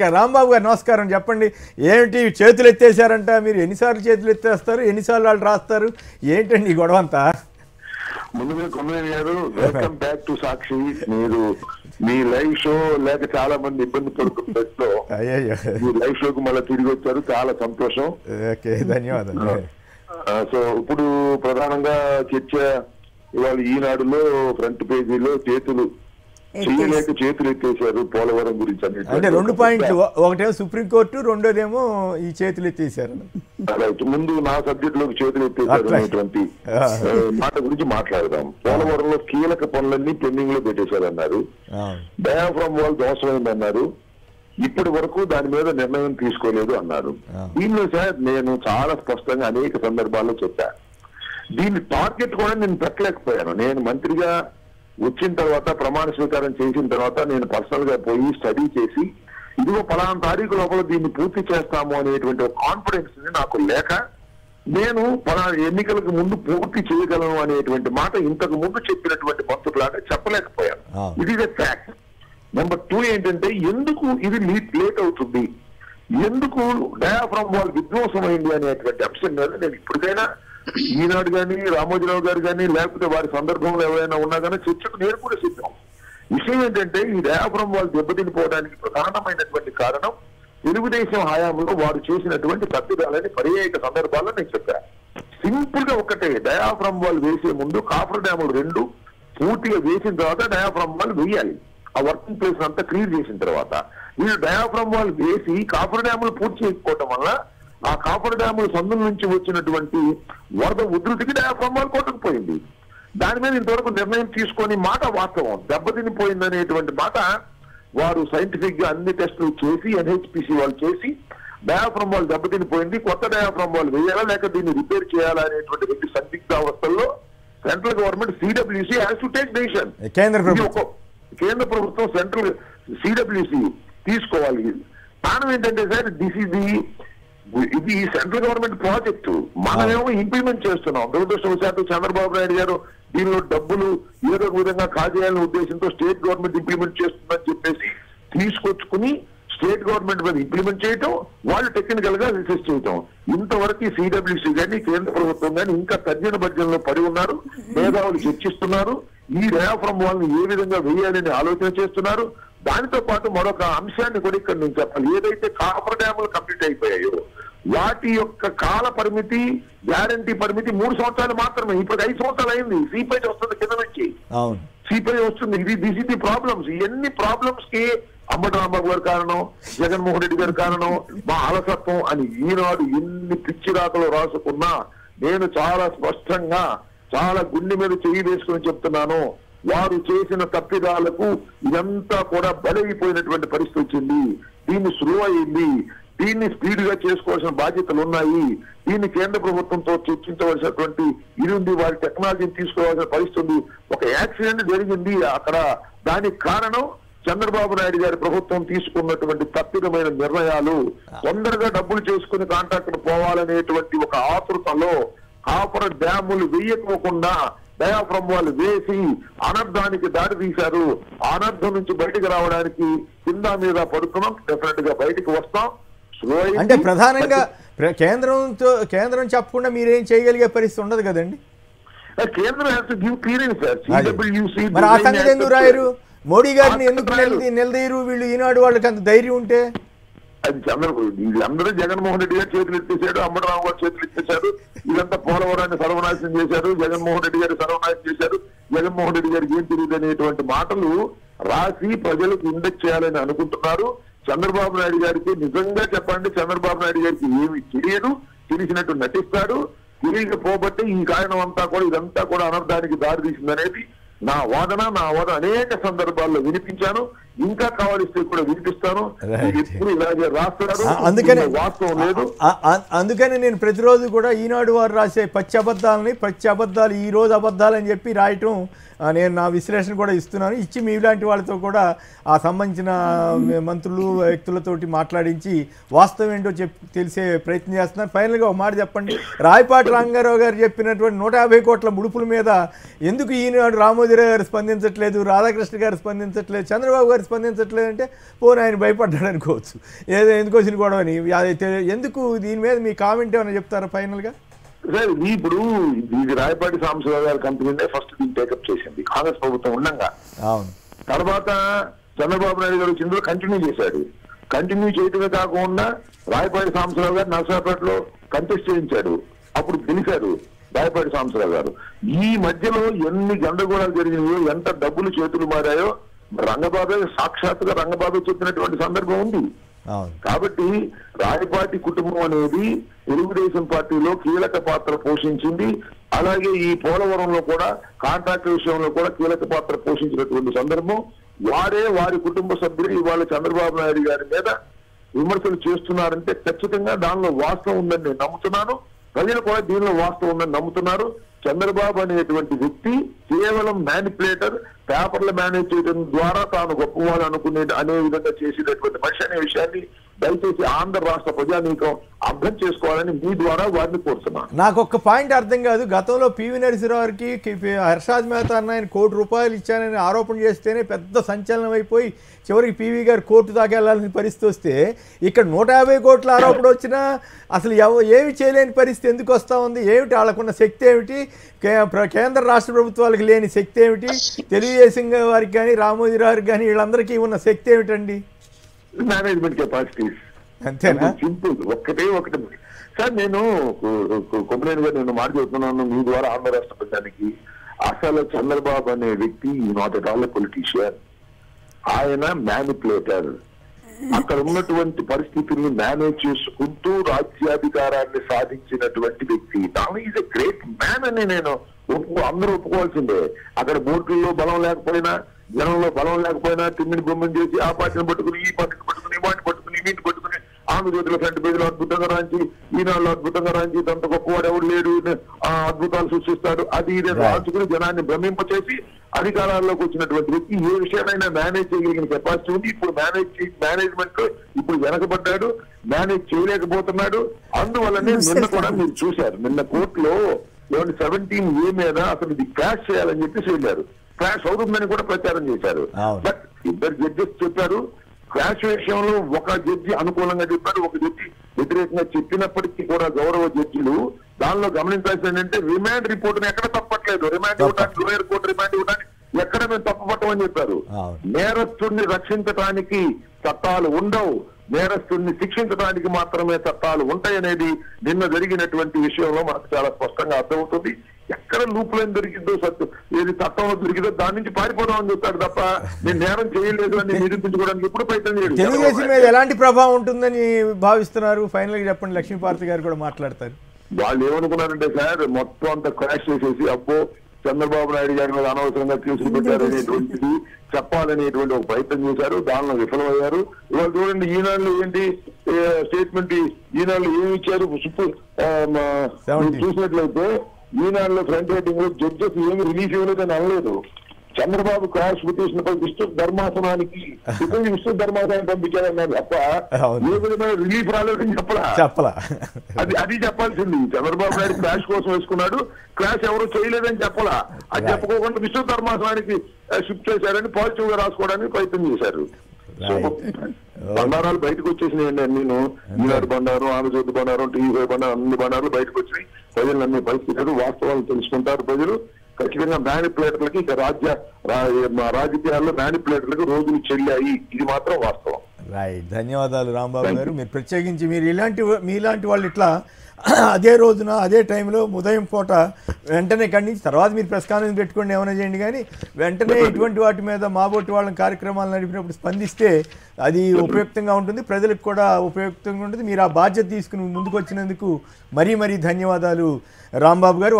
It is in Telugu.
రాంబాబు గారు నమస్కారం. చెప్పండి, ఏమిటి చేతులు ఎత్తేసారంట? మీరు ఎన్నిసార్లు చేతులు ఎత్తేస్తారు, ఎన్నిసార్లు వాళ్ళు రాస్తారు, ఏంటండి ఈ గొడవ అంతా? ముందుగా కొమ్మేని గారు, వెల్కమ్ బ్యాక్ టు సాక్షి. మీరు మీ లైవ్ షో లేక చాలా మంది ఇబ్బంది పడుతున్నట్లో మీ లైవ్ షోకి మళ్ళీ తిరిగి వచ్చారు, చాలా సంతోషం. ఓకే, ధన్యవాదాలు. సో ఇప్పుడు ప్రధానంగా చర్చ ఇవాళ ఈనాడులో ఫ్రంట్ పేజీలో చేతులు ఎత్తేసారు పోలవరం గురించి అంటే 2 పాయింట్లు, ఒకటేమో సుప్రీంకోర్టు, రెండోదేమో ఈ చేతులు ఎత్తేసారు. ముందు నా సబ్జెక్ట్ లోకి చేతులు ఎత్తేసారు అనేటువంటి మాట గురించి మాట్లాడదాం. పోలవరంలో కీలక పనులన్నీ పెండింగ్ లో పెట్టేశారన్నారు. Diaphragm wall దోషమైందన్నారు. ఇప్పటి వరకు దాని మీద నిర్ణయం తీసుకోలేదు అన్నారు. దీనిలో సార్ నేను చాలా స్పష్టంగా అనేక సందర్భాల్లో చెప్పాను. దీని టార్గెట్ కూడా నేను పెట్టలేకపోయాను. నేను మంత్రిగా వచ్చిన తర్వాత, ప్రమాణ స్వీకారం చేసిన తర్వాత నేను పర్సనల్ గా పోయి స్టడీ చేసి ఇదిగో ఫలానా తారీఖు లోపల దీన్ని పూర్తి చేస్తాము అనేటువంటి కాన్ఫిడెన్స్ నాకు లేక, నేను ఫలానా ఎన్నికలకు ముందు పూర్తి చేయగలను అనేటువంటి మాట ఇంతకు ముందు చెప్పినటువంటి మంత్రులాగా చెప్పలేకపోయాను. ఇది ఇస్ ఎ ఫ్యాక్ట్. నెంబర్ 2 ఏంటంటే, ఎందుకు ఇది లేట్ అవుతుంది, ఎందుకు డయాఫ్రామ్ వాల్ విధ్వంసమైంది అనేటువంటి అంశం మీద నేను ఇప్పటికైనా ఈనాడు కానీ, రామోజీరావు గారు కానీ, లేకపోతే వారి సందర్భంలో ఎవరైనా ఉన్నా కానీ చర్చకు నేను కూడా సిద్ధం. విషయం ఏంటంటే, ఈ డయాఫ్రామ్ వాల్ దెబ్బతినిపోవడానికి ప్రధానమైనటువంటి కారణం తెలుగుదేశం హయాంలో వారు చేసినటువంటి తప్పిదాలని పర్యాయక సందర్భాల్లో నేను చెప్పాను. సింపుల్ గా ఒకటే, డయాఫ్రామ్ వాల్ వేసే ముందు కాఫర్ డ్యాములు 2 పూర్తిగా వేసిన తర్వాత డయాఫ్రామ్ వాల్ వేయాలి. ఆ వర్కింగ్ ప్లేస్ అంతా క్లియర్ చేసిన తర్వాత వీళ్ళు డయాఫ్రామ్ వాల్ వేసి కాఫర్ డ్యాములు పూర్తి చేసుకోవటం వల్ల ఆ కాఫర్ డ్యాముల సందుల నుంచి వచ్చినటువంటి వరద ఉధృతికి డయాఫ్రామ్ వాల్ కొట్టుకుపోయింది. దాని మీద ఇంతవరకు నిర్ణయం తీసుకొని మాట వాస్తవం. దెబ్బతినిపోయింది అనేటువంటి మాట వారు సైంటిఫిక్ గా అన్ని టెస్టులు చేసి, ఎన్హెచ్పిసి వాళ్ళు చేసి డయాఫ్రామ్ వాల్ దెబ్బతినిపోయింది, కొత్త డయాఫ్రామ్ వాల్ వేయాలా లేక దీన్ని రిపేర్ చేయాలా అనేటువంటి 2 సందిగ్ధ అవస్థల్లో central government CWC has to take decision. కేంద్ర ప్రభుత్వం సెంట్రల్ సిడబ్ల్యూసి తీసుకోవాలి. కారణం ఏంటంటే సార్, ఇది సెంట్రల్ గవర్నమెంట్ ప్రాజెక్టు, మనమేమో ఇంప్లిమెంట్ చేస్తున్నాం. దురదృష్టవశాత్తు చంద్రబాబు నాయుడు గారు దీనిలో డబ్బులు ఏదో ఒక విధంగా కాజేయాలనే ఉద్దేశంతో స్టేట్ గవర్నమెంట్ ఇంప్లిమెంట్ చేస్తుందని చెప్పేసి తీసుకొచ్చుకుని స్టేట్ గవర్నమెంట్ మీద ఇంప్లిమెంట్ చేయటం, వాళ్ళు టెక్నికల్ గా రిసెర్చ్ చేయటం. ఇంతవరకు సిడబ్ల్యూసి కానీ కేంద్ర ప్రభుత్వం కానీ ఇంకా తర్జన భర్జనలో పడి ఉన్నారు. మేధావులు చర్చిస్తున్నారు. ఈ డయాఫ్రామ్ వాల్ ని ఏ విధంగా వేయాలని ఆలోచన చేస్తున్నారు. దానితో పాటు మరొక అంశాన్ని కూడా ఇక్కడ నేను చెప్పాలి. ఏదైతే కాఫర్ డ్యాములు కంప్లీట్ అయిపోయాయో వాటి యొక్క కాల పరిమితి, గ్యారంటీ పరిమితి 3 సంవత్సరాలు మాత్రమే. ఇప్పుడు 5 సంవత్సరాలు అయింది. సిపైజ్ వస్తుంది కింద నుంచి, సిపైజ్ వస్తుంది. This is the problems. ఇవన్నీ ప్రాబ్లమ్స్ కి అంబటి రాంబాబు గారు కారణం, జగన్మోహన్ రెడ్డి గారు కారణం, మా అలసత్వం అని ఈనాడు ఎన్ని పిచ్చి రాతలు రాసుకున్నా నేను చాలా స్పష్టంగా, చాలా గుండె మీద చెయ్యి వేసుకుని చెప్తున్నాను. వారు చేసిన తప్పిదాలకు ఇదంతా కూడా బలైపోయినటువంటి పరిస్థితి వచ్చింది. దీన్ని స్లో అయింది. దీన్ని స్పీడ్ గా చేసుకోవాల్సిన బాధ్యతలు ఉన్నాయి. దీన్ని కేంద్ర ప్రభుత్వంతో చర్చించవలసినటువంటి ఇది ఉంది. వారి టెక్నాలజీని తీసుకోవాల్సిన పరిస్థితి ఉంది. ఒక యాక్సిడెంట్ జరిగింది అక్కడ. దానికి కారణం చంద్రబాబు నాయుడు గారి ప్రభుత్వం తీసుకున్నటువంటి తప్పిదమైన నిర్ణయాలు. తొందరగా డబ్బులు చేసుకుని కాంట్రాక్టర్ పోవాలనేటువంటి ఒక ఆతృతలో కాఫర్ డ్యాములు వేయకోకుండా డయాఫ్రామ్ వాల్ వేసి అనర్థానికి దారి తీశారు. అనర్థం నుంచి బయటకు రావడానికి కింద మీద పడుతున్నాం. డెఫినెట్ గా బయటకు వస్తాం. అంటే ప్రధానంగా కేంద్రం చెప్పకుండా మీరేం చేయగలిగే పరిస్థితి ఉండదు కదండి. కేంద్రం has to give clearance sir. CWC మరి ఆ సంగతి ఎందుకు రాయరు? మోడీ గారిని ఎందుకు నిలదీయరు వీళ్ళు? ఈనాడు వాళ్ళకి అంత ధైర్యం ఉంటే అది వీళ్ళందరూ జగన్మోహన్ రెడ్డి గారు చేతులు ఎత్తేసాడు, అంబటరావు గారు చేతులు ఎత్తేశారు. ఇదంతా పోలవరాన్ని సర్వనాశనం చేశారు, జగన్మోహన్ రెడ్డి గారు సర్వనాశనం చేశారు, జగన్మోహన్ రెడ్డి గారికి ఏం తెలియదు అనేటువంటి మాటలు రాసి ప్రజలకు ఇండెక్ట్ చేయాలని అనుకుంటున్నారు. చంద్రబాబు నాయుడు గారికి నిజంగా చెప్పండి, చంద్రబాబు నాయుడు గారికి ఏమి తెలియదు, తెలిసినట్టు నటిస్తాడు. తెలియకపోబట్టి ఈ కారణం అంతా కూడా, ఇదంతా కూడా అనర్థానికి దారి తీసిందనేది నా వాదన. అనేక సందర్భాల్లో వినిపించాను, ఇంకా కావాల్సి కూడా వినిపిస్తాను. ఎప్పుడు ఇలాగే రాస్తారు, వాస్తవం లేదు. అందుకని నేను ప్రతిరోజు కూడా ఈనాడు వారు రాసే పచ్చి అబద్ధాలు ఈ రోజు అబద్ధాలు అని చెప్పి రాయటం నేను నా విశ్లేషణ కూడా ఇస్తున్నాను. ఇచ్చి మీలాంటి వాళ్ళతో కూడా ఆ సంబంధించిన మంత్రులు, వ్యక్తులతోటి మాట్లాడించి వాస్తవం ఏంటో తెలిసే ప్రయత్నం చేస్తున్నారు. ఫైనల్గా ఒక మాట చెప్పండి, రాయపాటి రంగారావు గారు చెప్పినటువంటి 150 కోట్ల ముడుపుల మీద ఎందుకు ఈనాడు రామోజీరావు గారు స్పందించట్లేదు, రాధాకృష్ణ గారు స్పందించట్లేదు, చంద్రబాబు గారు గారు స్పందించట్లేదంటే పోనీ ఆయన భయపడ్డాడు అనుకోవచ్చు, ఏదో ఎందుకు వచ్చిన గొడవని. ఎందుకు దీని మీద మీ కామెంట్ ఏమైనా చెప్తారా ఫైనల్గా? సార్ ఇప్పుడు ఇది రాయపాటి సాంబశివరావు గారి కంపెనీనే ఫస్ట్ దీన్ని టేకప్ చేసింది కాంగ్రెస్ ప్రభుత్వం ఉండగా. అవును. తర్వాత చంద్రబాబు నాయుడు గారు వచ్చిందో కంటిన్యూ చేశాడు. కంటిన్యూ చేయటమే కాకుండా రాయపాటి సాంబశివరావు గారు నర్సాపేటలో కంటెస్ట్ చేయించాడు, అప్పుడు గెలిచారు రాయపాటి సాంబశివరావు గారు. ఈ మధ్యలో ఎన్ని గందరగోళాలు జరిగినాయో, ఎంత డబ్బులు చేతులు మారాయో రంగబాబే సాక్షాత్తుగా రంగబాబే చెప్పినటువంటి సందర్భం ఉంది. కాబట్టి రాయపాటి కుటుంబం అనేది తెలుగుదేశం పార్టీలో కీలక పాత్ర పోషించింది. అలాగే ఈ పోలవరంలో కూడా కాంట్రాక్ట్ విషయంలో కూడా కీలక పాత్ర పోషించినటువంటి సందర్భం. వారి కుటుంబ సభ్యులు ఇవాళ చంద్రబాబు నాయుడు గారి మీద విమర్శలు చేస్తున్నారంటే ఖచ్చితంగా దానిలో వాస్తవం ఉందని నేను నమ్ముతున్నాను. ప్రజలు కూడా దీనిలో వాస్తవం ఉందని నమ్ముతున్నారు. చంద్రబాబు అనేటువంటి వ్యక్తి కేవలం మ్యానిపులేటర్, పేపర్లు మేనేజ్ చేయడం ద్వారా తాను గొప్పవాడు అనే విధంగా చేసేటటువంటి మనిషి అనే విషయాన్ని దయచేసి ఆంధ్ర రాష్ట్ర ప్రజానీకం అర్థం చేసుకోవాలని మీ ద్వారా వారిని కోరుతున్నాను. నాకు ఒక్క పాయింట్ అర్థం కాదు. గతంలో పివి నరసింహారావుకి హర్షాద్ మెహతా అన్న ఆయన ₹1 కోటి ఇచ్చానని ఆరోపణ చేస్తేనే పెద్ద సంచలనం అయిపోయి చివరికి పివి గారు కోర్టు దాకా వెళ్లాల్సిన పరిస్థితి వస్తే ఇక్కడ 150 కోట్ల ఆరోపణ వచ్చినా అసలు ఏమి చేయలేని పరిస్థితి ఎందుకు వస్తూ ఉంది? ఏమిటి వాళ్ళకున్న శక్తి ఏమిటి? కేంద్ర రాష్ట్ర ప్రభుత్వాలకు లేని శక్తి ఏమిటి? తెలుగుదేశం వారికి కానీ రామోజీరావుకి కానీ వీళ్ళందరికీ ఉన్న శక్తి ఏమిటండి? Management capacities. అంతేనా? సింపుల్. ఒకటి సార్, నేను కొమ్మరేని గారు నేను మాట చెప్తున్నాను మీ ద్వారా ఆంధ్ర రాష్ట్ర ప్రజానికి. అసలు చంద్రబాబు అనే వ్యక్తి నాట్ ఎట్ ఆల్ పొలిటీషియన్. ఆయన మ్యానిపులేటర్. అక్కడ ఉన్నటువంటి పరిస్థితుల్ని మేనేజ్ చేసుకుంటూ రాజ్యాధికారాన్ని సాధించినటువంటి వ్యక్తి. దాని ఈజ్ ఎ గ్రేట్ మ్యాన్ అని నేను అందరూ ఒప్పుకోవాల్సిందే. అక్కడ బోర్డుల్లో బలం లేకపోయినా, జనంలో బలం లేకపోయినా తిమ్మిని బొమ్మని చేసి ఆ పార్టీని పట్టుకుని ఈ పార్టీని పట్టుకుని వాటిని పట్టుకుని వీటిని పట్టుకుని ఆంధ్రజ్యోతిలో ఫ్రంట్ పేజీలో అద్భుతంగా రాంచి, ఈనాడులో అద్భుతంగా రాంచి, అంత గొప్పవాడు ఎవడు లేడు, అద్భుతాలు సృష్టిస్తాడు, అది ఇది రాంచుకుని జనాన్ని భ్రమింపచేసి అధికారాల్లోకి వచ్చినటువంటి వ్యక్తి. ఏ విషయానైనా మేనేజ్ చేయగలిగిన కెపాసిటీ ఉంది. ఇప్పుడు మేనేజ్మెంట్ ఇప్పుడు వెనకబడ్డాడు, మేనేజ్ చేయలేకపోతున్నాడు. అందువల్లనే నిన్న కూడా మీరు చూశారు, నిన్న కోర్టులో 17A మీద అసలు ఇది క్రాష్ చేయాలని చెప్పేసి వెళ్ళారు. క్రాష్ అవుతుందని కూడా ప్రచారం చేశారు. బట్ ఇద్దరు జడ్జెస్ చెప్పారు. క్రాష్ విషయంలో ఒక జడ్జి అనుకూలంగా చెప్పారు, ఒక జడ్జి వ్యతిరేకంగా చెప్పినప్పటికీ కూడా గౌరవ జడ్జిలు దానిలో గమనించాల్సింది ఏంటంటే రిమాండ్ రిపోర్ట్ ఎక్కడ తప్పట్లేదు. రిమాండ్ ఇవ్వడానికి, లోయర్ కోర్టు రిమాండ్ ఇవ్వడానికి ఎక్కడ మేము తప్పపట్టమని చెప్పారు. నేరస్తుడిని రక్షించడానికి చట్టాలు ఉండవు, నేరస్తుడిని శిక్షించడానికి మాత్రమే చట్టాలు ఉంటాయనేది నిన్న జరిగినటువంటి విషయంలో మనకు చాలా స్పష్టంగా అర్థమవుతుంది. ఎక్కడ లూప్ లైన్ దొరికిందో, ఏది చట్టంలో దొరికిందో దాని నుంచి పారిపోదామని చెప్తాడు తప్ప నేను నేరం చేయలేదు అని నిరూపించుకోవడానికి ఎప్పుడు ప్రయత్నం చేయలేదు. తెలుగుదేశం మీద ఎలాంటి ప్రభావం ఉంటుందని భావిస్తున్నారు? ఫైనల్ గా చెప్పండి. లక్ష్మీపార్తి గారు కూడా మాట్లాడతారు. వాళ్ళు ఏమనుకున్నారంటే సార్, మొత్తం అంతా క్రాష్ చేసేసి అబ్బో చంద్రబాబు నాయుడు గారి మీద అనవసరంగా కేసులు పెట్టారనేటువంటిది చెప్పాలనేటువంటి ఒక ప్రయత్నం చేశారు. దానిలో విఫలమయ్యారు. ఇవాళ చూడండి, ఈనాడులో ఏంటి స్టేట్మెంట్, ఈనాడులో ఏమి ఇచ్చారు చూసినట్లయితే ఈనాడులో ఫ్రంట్ రైటింగ్ లో జడ్జెస్ ఏమి రిలీఫ్ ఇవ్వలేదని అనలేదు. చంద్రబాబు క్రాష్ పిటిషన్ పై విస్తృత ధర్మాసనానికి విస్తృత ధర్మాసనానికి పంపించారన్నారు తప్ప ఏ విధమైన రిలీఫ్ రాలేదని చెప్పలా. అది చెప్పాల్సింది. చంద్రబాబు నాయుడు క్రాష్ కోసం వేసుకున్నాడు, క్రాష్ ఎవరు చేయలేదని చెప్పలా. అది చెప్పుకోకుండా విస్తృత ధర్మాసనానికి షిఫ్ట్ చేశారని పాజిటివ్ గా రాసుకోవడానికి ప్రయత్నం చేశారు. బండారాలు బయటకు వచ్చేసినాయండి. నేను ఈనాడు బండారం, ఆంధ్రజ్యోతి బండారం, టీవీ బండారం, అన్ని బండారాలు బయటకు వచ్చినాయి. ప్రజలు అన్ని పరిస్థితులు వాస్తవాలు తెలుసుకుంటారు ప్రజలు. ఖచ్చితంగా మ్యానిపులేటర్లకి ఇక రాజకీయాల్లో మ్యానిపులేటర్లకు రోజులు చెల్లాయి, ఇది మాత్రం వాస్తవం. రైట్. ధన్యవాదాలు రాంబాబు గారు. మీరు ప్రత్యేకించి మీలాంటి వాళ్ళు ఇట్లా అదే రోజున అదే టైంలో ఉదయం పూట వెంటనే ఖండించి తర్వాత మీరు ప్రెస్ కాన్ఫరెన్స్ పెట్టుకోండి, ఏమైనా చేయండి, కానీ వెంటనే ఇటువంటి వాటి మీద మాబోటి వాళ్ళని కార్యక్రమాలు నడిపినప్పుడు స్పందిస్తే అది ఉపయుక్తంగా ఉంటుంది, ప్రజలకు కూడా ఉపయుక్తంగా ఉంటుంది. మీరు ఆ బాధ్యత తీసుకుని ముందుకు వచ్చినందుకు మరీ ధన్యవాదాలు రాంబాబు గారు.